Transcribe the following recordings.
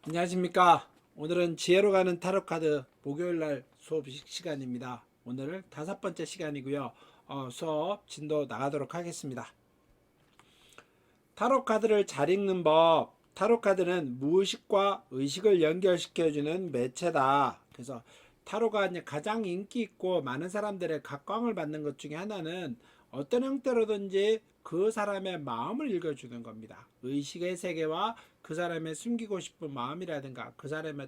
안녕하십니까. 오늘은 지혜로 가는 타로 카드 목요일날 수업 시간입니다. 오늘 5번째 시간이고요. 수업 진도 나가도록 하겠습니다. 타로 카드를 잘 읽는 법. 타로 카드는 무의식과 의식을 연결시켜주는 매체다. 그래서 타로가 이제 가장 인기 있고 많은 사람들의 각광을 받는 것 중에 하나는 어떤 형태로든지 그 사람의 마음을 읽어주는 겁니다. 의식의 세계와 그 사람의 숨기고 싶은 마음이라든가 그 사람의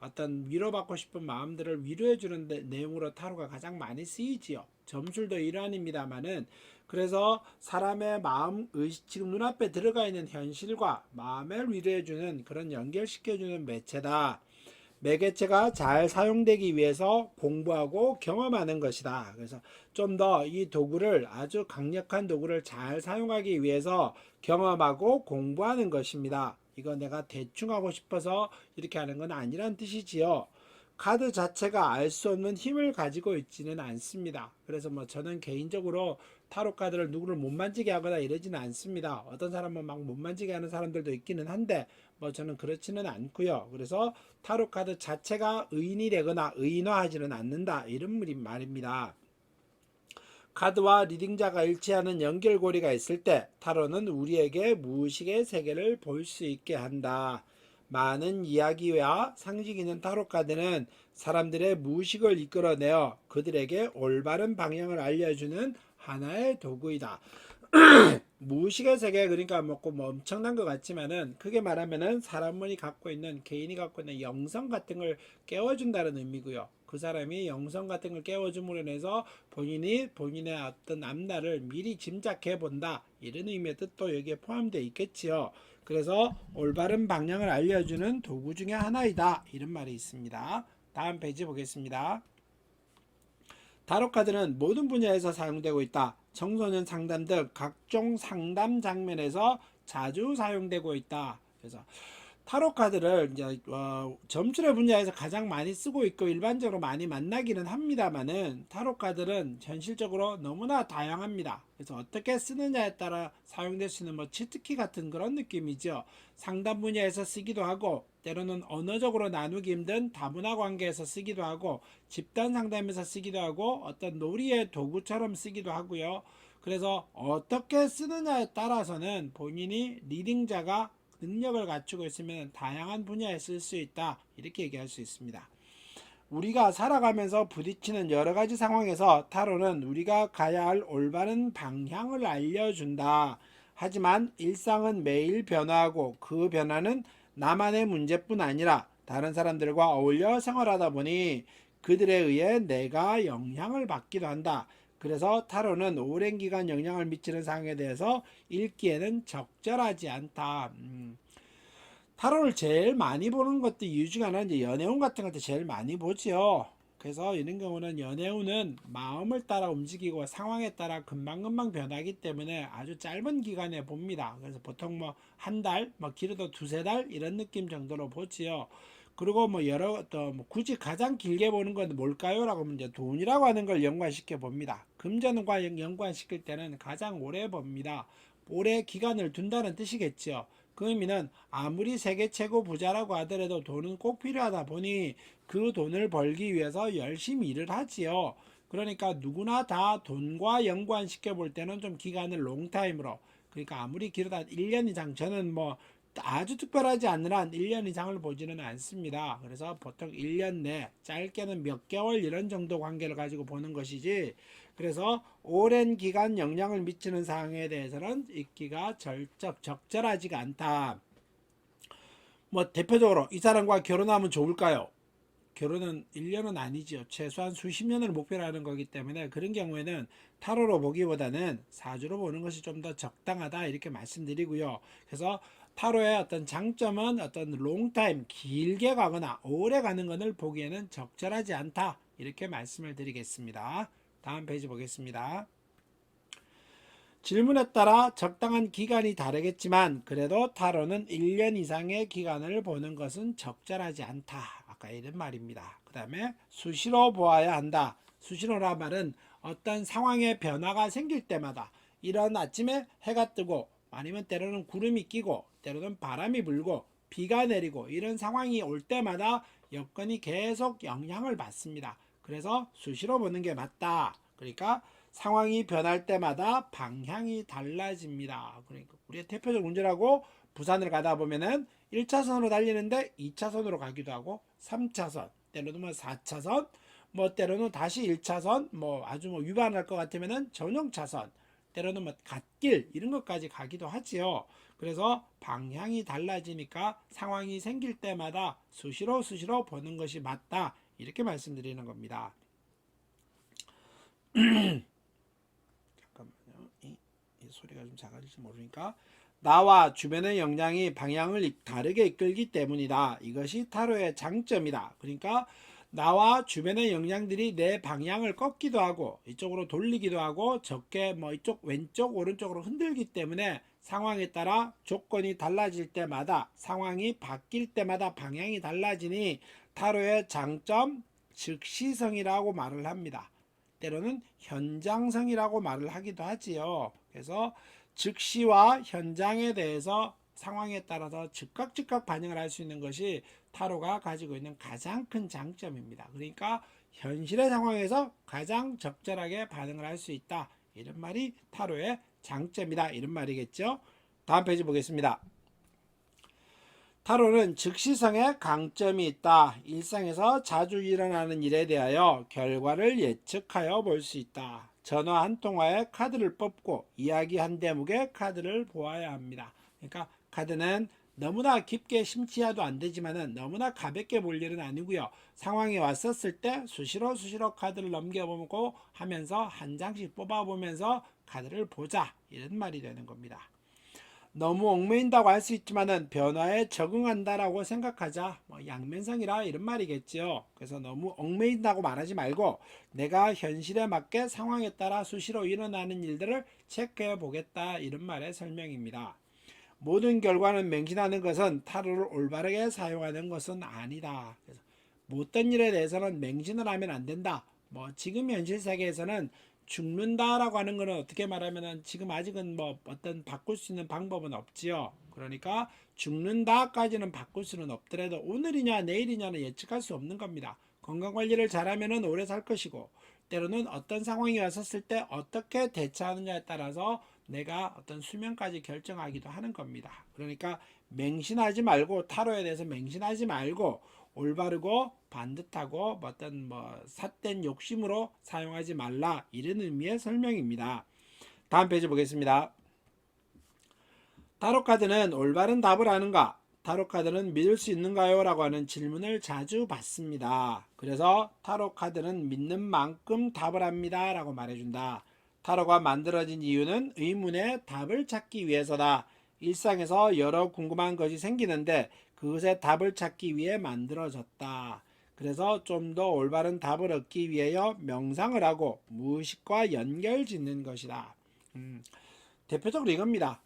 어떤 위로받고 싶은 마음들을 위로해주는 내용으로 타로가 가장 많이 쓰이지요. 점술도 일환입니다만은 그래서 사람의 마음, 의식, 지금 눈앞에 들어가 있는 현실과 마음을 위로해주는 그런 연결시켜주는 매체다. 매개체가 잘 사용되기 위해서 공부하고 경험하는 것이다. 그래서 좀 더 이 도구를 아주 강력한 도구를 잘 사용하기 위해서 경험하고 공부하는 것입니다. 이거 내가 대충 하고 싶어서 이렇게 하는 건 아니란 뜻이지요. 카드 자체가 알 수 없는 힘을 가지고 있지는 않습니다. 그래서 뭐 저는 개인적으로 타로 카드를 누구를 못 만지게 하거나 이러지는 않습니다. 어떤 사람은 막 못 만지게 하는 사람들도 있기는 한데 뭐 저는 그렇지는 않고요. 그래서 타로 카드 자체가 의인이 되거나 의인화하지는 않는다 이런 말입니다. 카드와 리딩자가 일치하는 연결고리가 있을 때 타로는 우리에게 무의식의 세계를 볼 수 있게 한다. 많은 이야기와 상징 있는 타로 카드는 사람들의 무의식을 이끌어내어 그들에게 올바른 방향을 알려주는 하나의 도구이다. 무의식의 세계, 그러니까 뭐 엄청난 것 같지만은 크게 말하면은 사람이 갖고 있는, 개인이 갖고 있는 영성 같은 걸 깨워준다는 의미고요. 그 사람이 영성 같은 걸 깨워줌으로 인해서 본인의 어떤 앞날을 미리 짐작해 본다, 이런 의미의 뜻도 여기에 포함되어 있겠지요. 그래서 올바른 방향을 알려주는 도구 중에 하나이다, 이런 말이 있습니다. 다음 페이지 보겠습니다. 타로카드는 모든 분야에서 사용되고 있다. 청소년 상담 등 각종 상담 장면에서 자주 사용되고 있다. 그래서 타로 카드를 이제 점술의 분야에서 가장 많이 쓰고 있고 일반적으로 많이 만나기는 합니다만은 타로 카드는 현실적으로 너무나 다양합니다. 그래서 어떻게 쓰느냐에 따라 사용될 수 있는 뭐 치트키 같은 그런 느낌이죠. 상담 분야에서 쓰기도 하고 때로는 언어적으로 나누기 힘든 다문화 관계에서 쓰기도 하고 집단 상담에서 쓰기도 하고 어떤 놀이의 도구처럼 쓰기도 하고요. 그래서 어떻게 쓰느냐에 따라서는 본인이 리딩자가 능력을 갖추고 있으면 다양한 분야에 쓸 수 있다, 이렇게 얘기할 수 있습니다. 우리가 살아가면서 부딪히는 여러 가지 상황에서 타로는 우리가 가야 할 올바른 방향을 알려준다. 하지만 일상은 매일 변화하고 그 변화는 나만의 문제뿐 아니라 다른 사람들과 어울려 생활하다 보니 그들에 의해 내가 영향을 받기도 한다. 그래서 타로는 오랜 기간 영향을 미치는 상황에 대해서 읽기에는 적절하지 않다. 타로를 제일 많이 보는 것도 이유 중에 하나는 이제 연애운 같은 것도 제일 많이 보지요. 그래서 이런 경우는 연애운은 마음을 따라 움직이고 상황에 따라 금방금방 변하기 때문에 아주 짧은 기간에 봅니다. 그래서 보통 뭐 한 달, 뭐 길어도 두세 달 이런 느낌 정도로 보지요. 그리고 뭐 여러 또뭐 굳이 가장 길게 보는 건 뭘까요? 라고 하면 이제 돈이라고 하는 걸 연관시켜 봅니다. 금전과 연관시킬 때는 가장 오래 봅니다. 오래 기간을 둔다는 뜻이겠죠. 그 의미는 아무리 세계 최고 부자라고 하더라도 돈은 꼭 필요하다 보니 그 돈을 벌기 위해서 열심히 일을 하지요. 그러니까 누구나 다 돈과 연관시켜 볼 때는 좀 기간을 롱타임으로, 그러니까 아무리 길어도 1년 이상, 저는 뭐 아주 특별하지 않는 한 1년 이상을 보지는 않습니다. 그래서 보통 1년 내, 짧게는 몇 개월 이런 정도 관계를 가지고 보는 것이지, 그래서 오랜 기간 영향을 미치는 사항에 대해서는 읽기가 적절하지가 않다. 뭐 대표적으로 이 사람과 결혼하면 좋을까요? 결혼은 1년은 아니죠. 최소한 수십 년을 목표로 하는 거기 때문에 그런 경우에는 타로로 보기보다는 사주로 보는 것이 좀 더 적당하다, 이렇게 말씀드리고요. 그래서 타로의 어떤 장점은 어떤 롱타임, 길게 가거나 오래 가는 것을 보기에는 적절하지 않다, 이렇게 말씀을 드리겠습니다. 다음 페이지 보겠습니다. 질문에 따라 적당한 기간이 다르겠지만 그래도 타로는 1년 이상의 기간을 보는 것은 적절하지 않다, 아까 이런 말입니다. 그 다음에 수시로 보아야 한다. 수시로란 말은 어떤 상황의 변화가 생길 때마다, 이런 아침에 해가 뜨고 아니면 때로는 구름이 끼고 때로는 바람이 불고 비가 내리고 이런 상황이 올 때마다 여건이 계속 영향을 받습니다. 그래서 수시로 보는 게 맞다. 그러니까 상황이 변할 때마다 방향이 달라집니다. 그러니까 우리의 대표적 문제라고 부산을 가다 보면은 1차선으로 달리는데 2차선으로 가기도 하고 3차선, 때로는 뭐 4차선, 뭐 때로는 다시 1차선, 뭐 아주 뭐 위반할 것 같으면은 전용 차선, 때로는 뭐 갓길 이런 것까지 가기도 하지요. 그래서 방향이 달라지니까 상황이 생길 때마다 수시로 보는 것이 맞다. 이렇게 말씀드리는 겁니다. 잠깐만요. 이 소리가 좀 작아질지 모르니까. 나와 주변의 영향이 방향을 다르게 이끌기 때문이다. 이것이 타로의 장점이다. 그러니까 나와 주변의 영향들이 내 방향을 꺾기도 하고 이쪽으로 돌리기도 하고 적게 뭐 이쪽 왼쪽 오른쪽으로 흔들기 때문에 상황에 따라 조건이 달라질 때마다 상황이 바뀔 때마다 방향이 달라지니 타로의 장점 즉시성이라고 말을 합니다. 때로는 현장성이라고 말을 하기도 하지요. 그래서 즉시와 현장에 대해서 상황에 따라서 즉각 반응을 할 수 있는 것이 타로가 가지고 있는 가장 큰 장점입니다. 그러니까 현실의 상황에서 가장 적절하게 반응을 할 수 있다. 이런 말이 타로의 장점이다. 이런 말이겠죠. 다음 페이지 보겠습니다. 타로는 즉시성에 강점이 있다. 일상에서 자주 일어나는 일에 대하여 결과를 예측하여 볼 수 있다. 전화 한 통화에 카드를 뽑고 이야기 한 대목의 카드를 보아야 합니다. 그러니까 카드는 너무나 깊게 심취해도 안 되지만은 너무나 가볍게 볼 일은 아니고요. 상황이 왔었을 때 수시로 카드를 넘겨보고 하면서 한 장씩 뽑아보면서 카드를 보자. 이런 말이 되는 겁니다. 너무 얽매인다고 할 수 있지만은 변화에 적응한다라고 생각하자. 뭐 양면성이라 이런 말이겠죠. 그래서 너무 얽매인다고 말하지 말고 내가 현실에 맞게 상황에 따라 수시로 일어나는 일들을 체크해 보겠다. 이런 말의 설명입니다. 모든 결과는 맹신하는 것은 타로를 올바르게 사용하는 것은 아니다. 그래서 못된 일에 대해서는 맹신을 하면 안 된다. 뭐 지금 현실 세계에서는 죽는다라고 하는 것은 어떻게 말하면은 지금 아직은 뭐 어떤 바꿀 수 있는 방법은 없지요. 그러니까 죽는다까지는 바꿀 수는 없더라도 오늘이냐 내일이냐는 예측할 수 없는 겁니다. 건강 관리를 잘하면은 오래 살 것이고 때로는 어떤 상황이 왔었을 때 어떻게 대처하느냐에 따라서 내가 어떤 수명까지 결정하기도 하는 겁니다. 그러니까 맹신하지 말고 타로에 대해서 맹신하지 말고 올바르고 반듯하고 어떤 삿된 욕심으로 사용하지 말라 이런 의미의 설명입니다. 다음 페이지 보겠습니다. 타로 카드는 올바른 답을 아는가? 타로 카드는 믿을 수 있는가요? 라고 하는 질문을 자주 받습니다. 그래서 타로 카드는 믿는 만큼 답을 합니다. 라고 말해준다. 타로가 만들어진 이유는 의문의 답을 찾기 위해서다. 일상에서 여러 궁금한 것이 생기는데 그것의 답을 찾기 위해 만들어졌다. 그래서 좀 더 올바른 답을 얻기 위하여 명상을 하고 무의식과 연결 짓는 것이다. 대표적으로 이겁니다.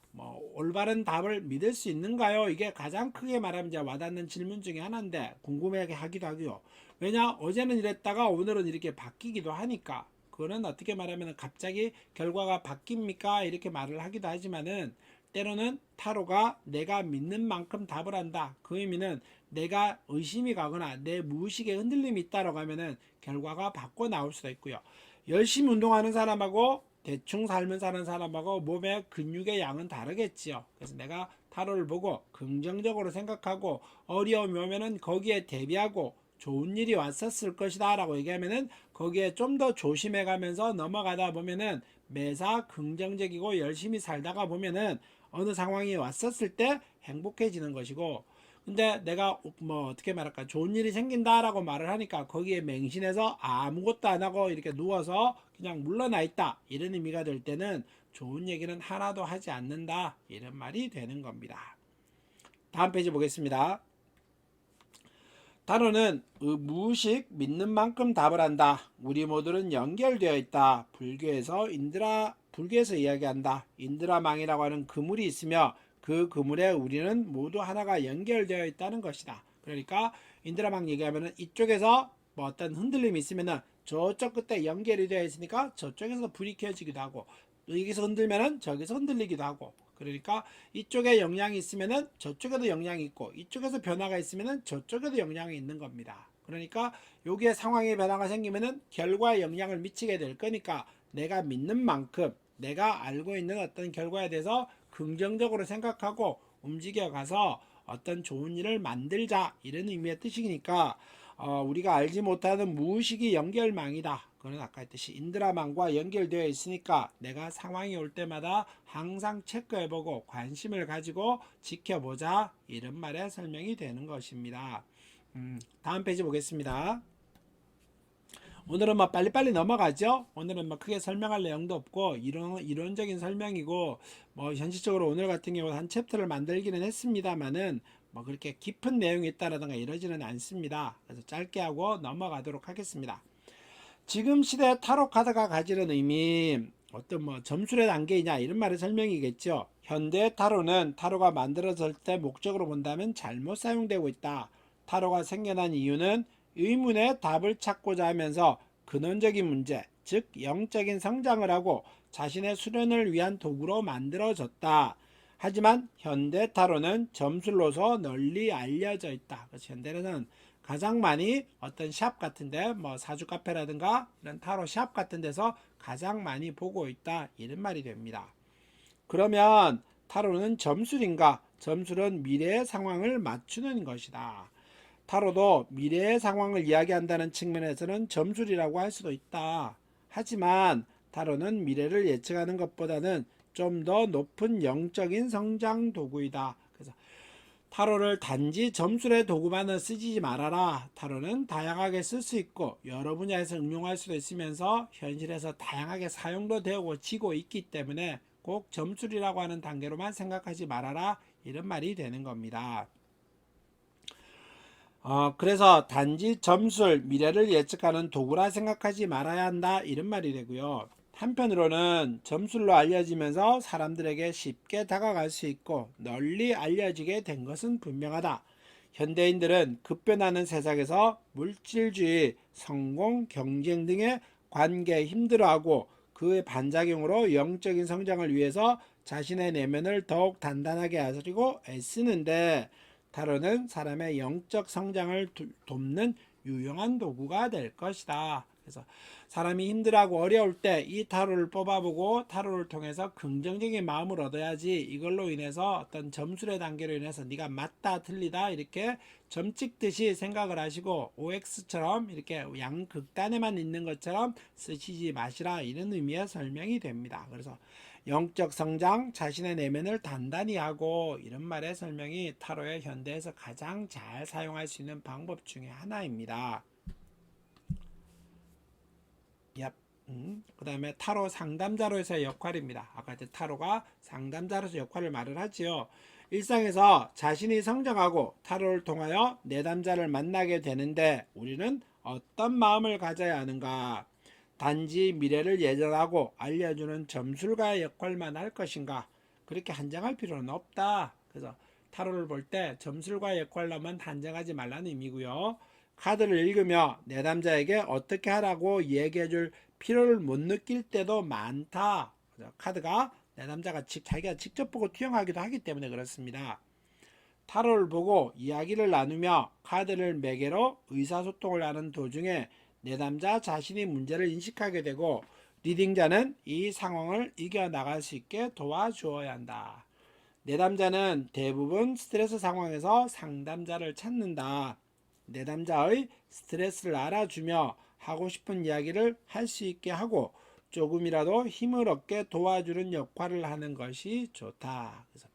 올바른 답을 믿을 수 있는가요? 이게 가장 크게 말하면 이제 와닿는 질문 중에 하나인데 궁금하게 하기도 하고요. 왜냐 어제는 이랬다가 오늘은 이렇게 바뀌기도 하니까 그거는 어떻게 말하면 갑자기 결과가 바뀝니까? 이렇게 말을 하기도 하지만은 때로는 타로가 내가 믿는 만큼 답을 한다. 그 의미는 내가 의심이 가거나 내 무의식에 흔들림이 있다라고 하면은 결과가 바꿔 나올 수도 있고요. 열심히 운동하는 사람하고 대충 살면 사는 사람하고 몸의 근육의 양은 다르겠지요. 그래서 내가 타로를 보고 긍정적으로 생각하고 어려움이 오면은 거기에 대비하고 좋은 일이 왔었을 것이다 라고 얘기하면은 거기에 좀 더 조심해 가면서 넘어가다 보면은 매사 긍정적이고 열심히 살다가 보면은 어느 상황이 왔었을 때 행복해지는 것이고 근데 내가 어떻게 말할까 좋은 일이 생긴다라고 말을 하니까 거기에 맹신해서 아무것도 안 하고 이렇게 누워서 그냥 물러나 있다 이런 의미가 될 때는 좋은 얘기는 하나도 하지 않는다 이런 말이 되는 겁니다. 다음 페이지 보겠습니다. 타로는 무의식 믿는 만큼 답을 한다. 우리 모두는 연결되어 있다. 불교에서 이야기한다. 인드라망이라고 하는 그물이 있으며 그 그물에 우리는 모두 하나가 연결되어 있다는 것이다. 그러니까 인드라망 얘기하면은 이쪽에서 어떤 흔들림이 있으면은 저쪽 끝에 연결이 되어 있으니까 저쪽에서 불이 켜지기도 하고 여기서 흔들면은 저기서 흔들리기도 하고 그러니까 이쪽에 영향이 있으면은 저쪽에도 영향이 있고 이쪽에서 변화가 있으면은 저쪽에도 영향이 있는 겁니다. 그러니까 여기에 상황의 변화가 생기면은 결과에 영향을 미치게 될 거니까 내가 믿는 만큼 내가 알고 있는 어떤 결과에 대해서 긍정적으로 생각하고 움직여 가서 어떤 좋은 일을 만들자 이런 의미의 뜻이니까 우리가 알지 못하는 무의식이 연결망이다. 그건 아까 했듯이 인드라망과 연결되어 있으니까 내가 상황이 올 때마다 항상 체크해보고 관심을 가지고 지켜보자 이런 말에 설명이 되는 것입니다. 다음 페이지 보겠습니다. 오늘은 뭐 빨리빨리 넘어가죠. 오늘은 뭐 크게 설명할 내용도 없고 이론적인 설명이고 뭐 현실적으로 오늘 같은 경우 한 챕터를 만들기는 했습니다만은 뭐 그렇게 깊은 내용이 있다라든가 이러지는 않습니다. 그래서 짧게 하고 넘어가도록 하겠습니다. 지금 시대 타로 카드가 가지는 의미 어떤 뭐 점술의 단계이냐 이런 말의 설명이겠죠. 현대 타로는 타로가 만들어질 때 목적으로 본다면 잘못 사용되고 있다. 타로가 생겨난 이유는 의문의 답을 찾고자 하면서 근원적인 문제, 즉 영적인 성장을 하고 자신의 수련을 위한 도구로 만들어졌다. 하지만 현대 타로는 점술로서 널리 알려져 있다. 그래서 현대는 가장 많이 어떤 샵 같은데 뭐 사주 카페라든가 이런 타로 샵 같은 데서 가장 많이 보고 있다 이런 말이 됩니다. 그러면 타로는 점술인가? 점술은 미래의 상황을 맞추는 것이다. 타로도 미래의 상황을 이야기한다는 측면에서는 점술이라고 할 수도 있다. 하지만 타로는 미래를 예측하는 것보다는 좀 더 높은 영적인 성장 도구이다. 그래서 타로를 단지 점술의 도구만은 쓰지 말아라. 타로는 다양하게 쓸 수 있고 여러 분야에서 응용할 수도 있으면서 현실에서 다양하게 사용도 되고 있기 때문에 꼭 점술이라고 하는 단계로만 생각하지 말아라. 이런 말이 되는 겁니다. 그래서 단지 점술, 미래를 예측하는 도구라 생각하지 말아야 한다. 이런 말이 되고요. 한편으로는 점술로 알려지면서 사람들에게 쉽게 다가갈 수 있고 널리 알려지게 된 것은 분명하다. 현대인들은 급변하는 세상에서 물질주의, 성공, 경쟁 등의 관계에 힘들어하고 그의 반작용으로 영적인 성장을 위해서 자신의 내면을 더욱 단단하게 하려고 애쓰는데 타로는 사람의 영적 성장을 돕는 유용한 도구가 될 것이다. 그래서 사람이 힘들어하고 어려울 때 이 타로를 뽑아보고 타로를 통해서 긍정적인 마음을 얻어야지 이걸로 인해서 어떤 점술의 단계로 인해서 네가 맞다 틀리다 이렇게 점 찍듯이 생각을 하시고 OX처럼 이렇게 양극단에만 있는 것처럼 쓰시지 마시라 이런 의미의 설명이 됩니다. 그래서 영적 성장, 자신의 내면을 단단히 하고 이런 말의 설명이 타로의 현대에서 가장 잘 사용할 수 있는 방법 중에 하나입니다. 그 다음에 타로 상담자로서의 역할입니다. 아까 타로가 상담자로서 역할을 말을 하지요. 일상에서 자신이 성장하고 타로를 통하여 내담자를 만나게 되는데 우리는 어떤 마음을 가져야 하는가? 단지 미래를 예언하고 알려주는 점술가의 역할만 할 것인가? 그렇게 한정할 필요는 없다. 그래서 타로를 볼 때 점술가의 역할로만 한정하지 말라는 의미고요. 카드를 읽으며 내담자에게 어떻게 하라고 얘기해줄 필요를 못 느낄 때도 많다. 카드가 내담자가 자기가 직접 보고 투영하기도 하기 때문에 그렇습니다. 타로를 보고 이야기를 나누며 카드를 매개로 의사소통을 하는 도중에 내담자 자신이 문제를 인식하게 되고 리딩자는 이 상황을 이겨나갈 수 있게 도와주어야 한다. 내담자는 대부분 스트레스 상황에서 상담자를 찾는다. 내담자의 스트레스를 알아주며 하고 싶은 이야기를 할 수 있게 하고 조금이라도 힘을 얻게 도와주는 역할을 하는 것이 좋다. 그래서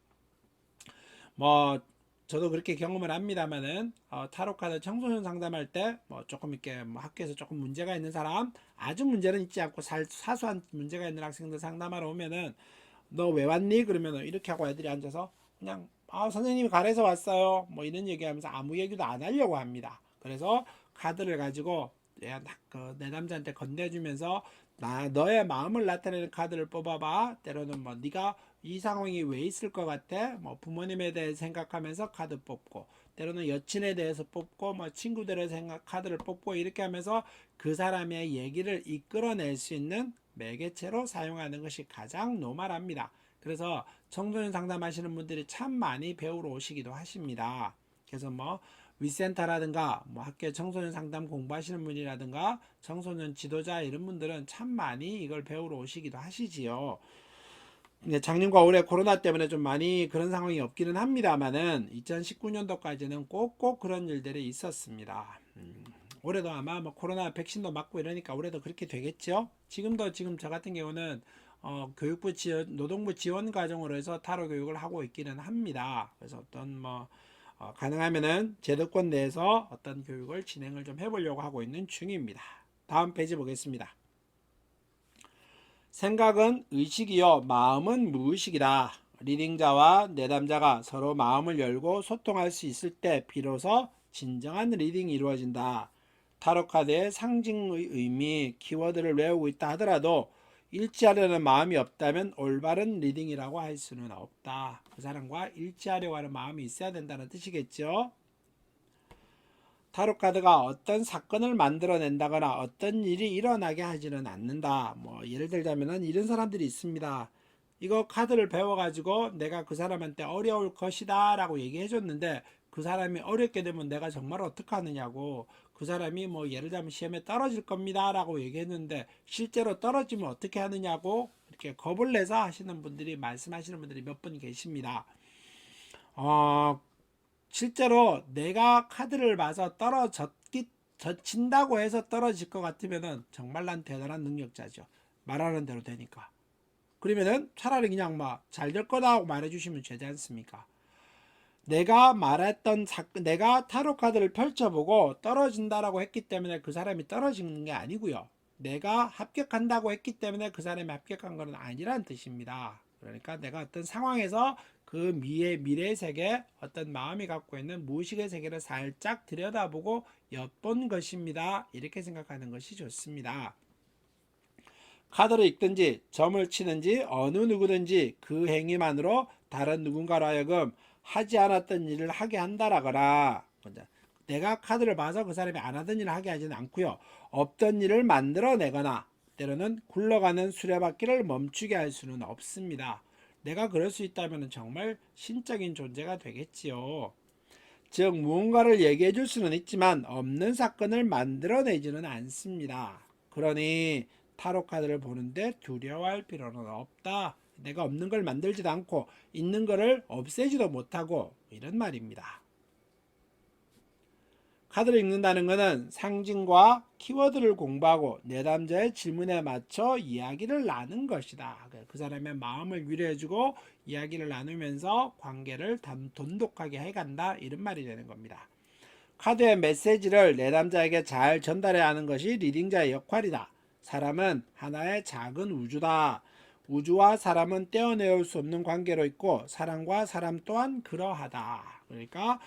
뭐 저도 그렇게 경험을 합니다만은 타로 카드 청소년 상담할 때 뭐 조금 이렇게 뭐 학교에서 조금 문제가 있는 사람 아주 문제는 있지 않고 사소한 문제가 있는 학생들 상담하러 오면은 너 왜 왔니? 그러면 이렇게 하고 애들이 앉아서 그냥 선생님이 가래서 왔어요. 뭐 이런 얘기하면서 아무 얘기도 안 하려고 합니다. 그래서 카드를 가지고 내 남자한테 건네주면서 너의 마음을 나타내는 카드를 뽑아봐. 때로는 뭐 네가 이 상황이 왜 있을 것 같아? 뭐 부모님에 대해 생각하면서 카드 뽑고 때로는 여친에 대해서 뽑고 뭐 친구들의 생각 카드를 뽑고 이렇게 하면서 그 사람의 얘기를 이끌어낼 수 있는 매개체로 사용하는 것이 가장 노멀합니다. 그래서 청소년 상담하시는 분들이 참 많이 배우러 오시기도 하십니다. 그래서 뭐 위센터라든가 뭐 학교 청소년 상담 공부하시는 분이라든가 청소년 지도자 이런 분들은 참 많이 이걸 배우러 오시기도 하시지요. 작년과 올해 코로나 때문에 좀 많이 그런 상황이 없기는 합니다만은 2019년도까지는 꼭꼭 그런 일들이 있었습니다. 올해도 아마 뭐 코로나 백신도 맞고 이러니까 올해도 그렇게 되겠죠. 지금 저 같은 경우는 교육부 지원, 노동부 지원 과정으로 해서 타로 교육을 하고 있기는 합니다. 그래서 어떤 뭐 가능하면은 제도권 내에서 어떤 교육을 진행을 좀 해보려고 하고 있는 중입니다. 다음 페이지 보겠습니다. 생각은 의식이요 마음은 무의식이다. 리딩자와 내담자가 서로 마음을 열고 소통할 수 있을 때 비로소 진정한 리딩이 이루어진다. 타로카드의 상징의 의미, 키워드를 외우고 있다 하더라도 일치하려는 마음이 없다면 올바른 리딩이라고 할 수는 없다. 그 사람과 일치하려고 하는 마음이 있어야 된다는 뜻이겠죠. 타로카드가 어떤 사건을 만들어낸다거나 어떤 일이 일어나게 하지는 않는다. 뭐 예를 들자면 이런 사람들이 있습니다. 이거 카드를 배워가지고 내가 그 사람한테 어려울 것이다 라고 얘기해줬는데 그 사람이 어렵게 되면 내가 정말 어떡하느냐고, 그 사람이 뭐 예를 들자면 시험에 떨어질 겁니다 라고 얘기했는데 실제로 떨어지면 어떻게 하느냐고 이렇게 겁을 내서 하시는 분들이, 말씀하시는 분들이 몇 분 계십니다. 실제로 내가 카드를 봐서 젖힌다고 해서 떨어질 것 같으면은 정말 난 대단한 능력자죠. 말하는 대로 되니까. 그러면은 차라리 그냥 막 잘 될 거다 하고 말해주시면 되지 않습니까? 내가 말했던 내가 타로 카드를 펼쳐보고 떨어진다라고 했기 때문에 그 사람이 떨어지는 게 아니고요. 내가 합격한다고 했기 때문에 그 사람이 합격한 건 아니란 뜻입니다. 그러니까 내가 어떤 상황에서 그 미래의 세계, 어떤 마음이 갖고 있는 무의식의 세계를 살짝 들여다보고 엿본 것입니다. 이렇게 생각하는 것이 좋습니다. 카드를 읽든지 점을 치든지 어느 누구든지 그 행위만으로 다른 누군가로 하여금 하지 않았던 일을 하게 한다라거나, 내가 카드를 봐서 그 사람이 안 하던 일을 하게 하지는 않고요. 없던 일을 만들어내거나 때로는 굴러가는 수레바퀴를 멈추게 할 수는 없습니다. 내가 그럴 수 있다면 정말 신적인 존재가 되겠지요. 즉 무언가를 얘기해 줄 수는 있지만 없는 사건을 만들어내지는 않습니다. 그러니 타로 카드를 보는데 두려워할 필요는 없다. 내가 없는 걸 만들지도 않고 있는 거를 없애지도 못하고, 이런 말입니다. 카드를 읽는다는 것은 상징과 키워드를 공부하고 내담자의 질문에 맞춰 이야기를 나눈 것이다. 그 사람의 마음을 위로해주고 이야기를 나누면서 관계를 돈독하게 해간다, 이런 말이 되는 겁니다. 카드의 메시지를 내담자에게 잘 전달해야 하는 것이 리딩자의 역할이다. 사람은 하나의 작은 우주다. 우주와 사람은 떼어내올 수 없는 관계로 있고 사람과 사람 또한 그러하다. 그러니까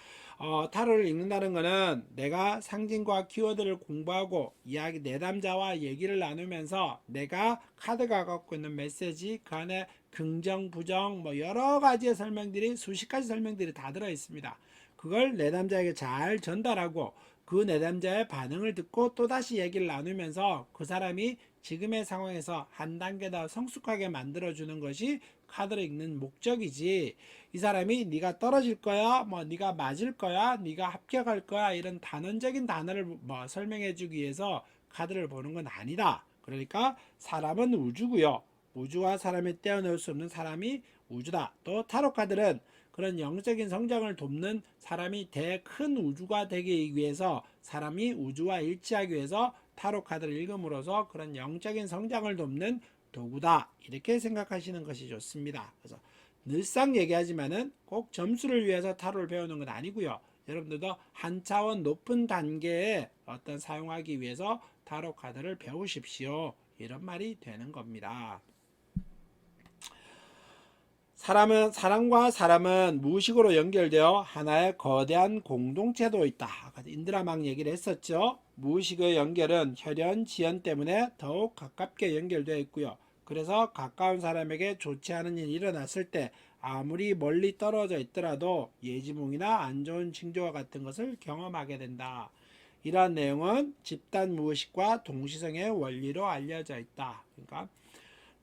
타로를 읽는다는 것은 내가 상징과 키워드를 공부하고 이야기, 내담자와 얘기를 나누면서 내가 카드가 갖고 있는 메시지, 그 안에 긍정, 부정, 뭐 여러 가지의 설명들이, 수십 가지 설명들이 다 들어 있습니다. 그걸 내담자에게 잘 전달하고 그 내담자의 반응을 듣고 또다시 얘기를 나누면서 그 사람이 지금의 상황에서 한 단계 더 성숙하게 만들어주는 것이 카드를 읽는 목적이지, 이 사람이 네가 떨어질 거야, 뭐 네가 맞을 거야, 네가 합격할 거야, 이런 단언적인 단어를 뭐 설명해 주기 위해서 카드를 보는 건 아니다. 그러니까 사람은 우주고요. 우주와 사람이 떼어놓을 수 없는 사람이 우주다. 또 타로 카드는 그런 영적인 성장을 돕는, 사람이 큰 우주가 되기 위해서, 사람이 우주와 일치하기 위해서 타로 카드를 읽음으로써 그런 영적인 성장을 돕는 도구다. 이렇게 생각하시는 것이 좋습니다. 그래서 늘상 얘기하지만은 꼭 점수를 위해서 타로를 배우는 건 아니고요. 여러분들도 한 차원 높은 단계에 어떤 사용하기 위해서 타로 카드를 배우십시오. 이런 말이 되는 겁니다. 사람과 사람은 무의식으로 연결되어 하나의 거대한 공동체도 있다. 인드라망 얘기를 했었죠. 무의식의 연결은 혈연, 지연 때문에 더욱 가깝게 연결되어 있고요. 그래서 가까운 사람에게 좋지 않은 일이 일어났을 때 아무리 멀리 떨어져 있더라도 예지몽이나 안 좋은 징조와 같은 것을 경험하게 된다. 이러한 내용은 집단 무의식과 동시성의 원리로 알려져 있다. 그러니까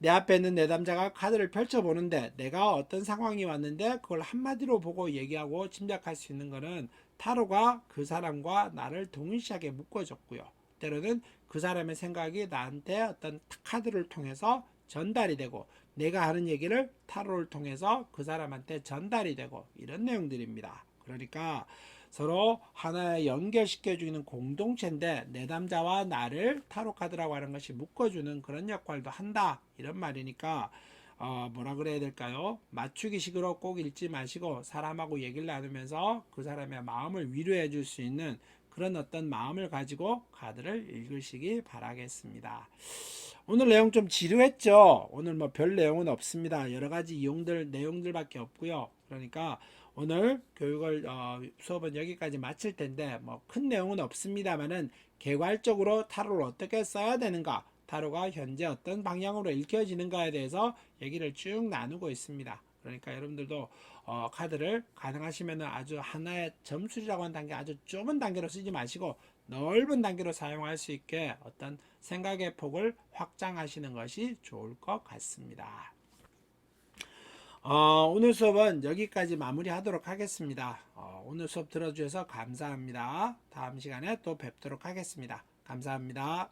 내 앞에 있는 내담자가 카드를 펼쳐보는데 내가 어떤 상황이 왔는데 그걸 한마디로 보고 얘기하고 짐작할 수 있는 거는 타로가 그 사람과 나를 동일시하게 묶어줬고요. 때로는 그 사람의 생각이 나한테 어떤 카드를 통해서 전달이 되고 내가 하는 얘기를 타로를 통해서 그 사람한테 전달이 되고 이런 내용들입니다. 그러니까 서로 하나에 연결시켜주는 공동체인데 내담자와 나를 타로 카드라고 하는 것이 묶어주는 그런 역할도 한다 이런 말이니까 뭐라 그래야 될까요? 맞추기식으로 꼭 읽지 마시고 사람하고 얘기를 나누면서 그 사람의 마음을 위로해 줄 수 있는 그런 어떤 마음을 가지고 카드를 읽으시기 바라겠습니다. 오늘 내용 좀 지루했죠? 오늘 뭐 별 내용은 없습니다. 여러 가지 내용들밖에 없고요. 그러니까 오늘 교육을 수업은 여기까지 마칠 텐데 뭐 큰 내용은 없습니다만은 개괄적으로 타로를 어떻게 써야 되는가, 타로가 현재 어떤 방향으로 읽혀지는가에 대해서 얘기를 쭉 나누고 있습니다. 그러니까 여러분들도 카드를 가능하시면 아주 하나의 점수라고 하는 단계 아주 좁은 단계로 쓰지 마시고 넓은 단계로 사용할 수 있게 어떤 생각의 폭을 확장하시는 것이 좋을 것 같습니다. 오늘 수업은 여기까지 마무리하도록 하겠습니다. 오늘 수업 들어주셔서 감사합니다. 다음 시간에 또 뵙도록 하겠습니다. 감사합니다.